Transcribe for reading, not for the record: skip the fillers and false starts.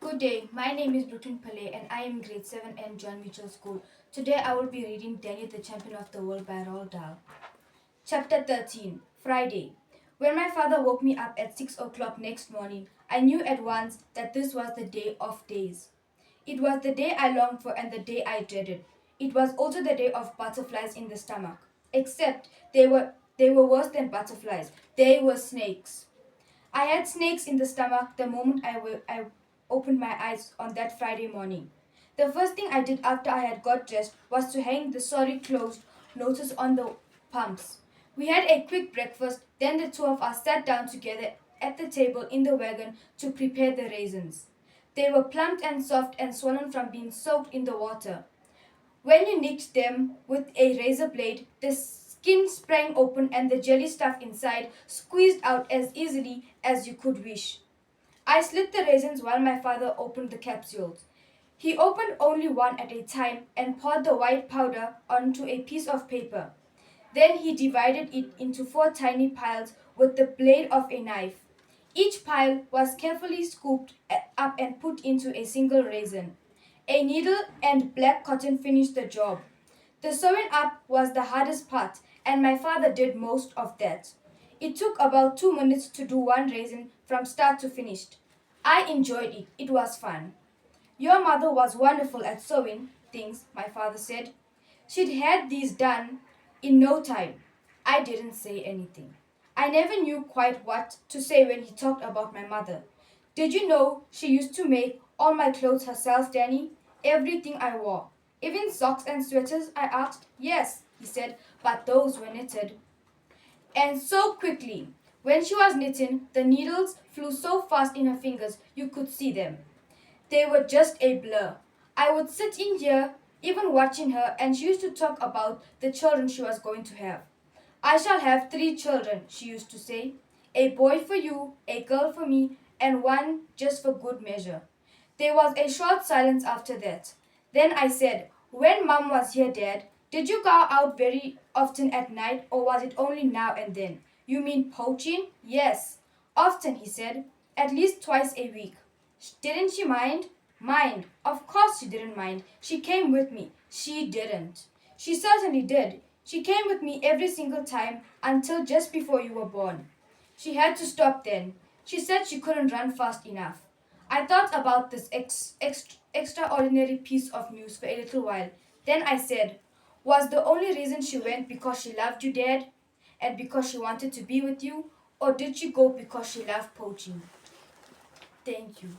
Good day, my name is Pillay and I am grade 7 in John Mitchell School. Today I will be reading Daniel the Champion of the World by Roald Dahl. Chapter 13, Friday. When my father woke me up at 6 o'clock next morning, I knew at once that this was the day of days. It was the day I longed for and the day I dreaded. It was also the day of butterflies in the stomach. Except they were worse than butterflies. They were snakes. I had snakes in the stomach the moment I opened my eyes on that Friday morning. The first thing I did after I had got dressed was to hang the sorry closed notice on the pumps. We had a quick breakfast, then the two of us sat down together at the table in the wagon to prepare the raisins. They were plump and soft and swollen from being soaked in the water. When you nicked them with a razor blade, the skin sprang open and the jelly stuff inside squeezed out as easily as you could wish. I slit the raisins while my father opened the capsules. He opened only one at a time and poured the white powder onto a piece of paper. Then he divided it into four tiny piles with the blade of a knife. Each pile was carefully scooped up and put into a single raisin. A needle and black cotton finished the job. The sewing up was the hardest part, and my father did most of that. It took about 2 minutes to do one raisin from start to finish. I enjoyed it. It was fun. Your mother was wonderful at sewing things, my father said. She'd had these done in no time. I didn't say anything. I never knew quite what to say when he talked about my mother. Did you know she used to make all my clothes herself, Danny? Everything I wore. Even socks and sweaters, I asked. Yes, he said, but those were knitted. And so quickly. When she was knitting, the needles flew so fast in her fingers you could see them. They were just a blur. I would sit in here, even watching her, and she used to talk about the children she was going to have. I shall have 3 children, she used to say. A boy for you, a girl for me, and one just for good measure. There was a short silence after that. Then I said, when Mum was here, Dad, did you go out very often at night, or was it only now and then? You mean poaching? Yes. Often, he said. At least twice a week. Didn't she mind? Mind. Of course she didn't mind. She came with me. She didn't. She certainly did. She came with me every single time until just before you were born. She had to stop then. She said she couldn't run fast enough. I thought about this extraordinary piece of news for a little while. Then I said, was the only reason she went because she loved you, Dad? And because she wanted to be with you? Or did she go because she loved poaching? Thank you.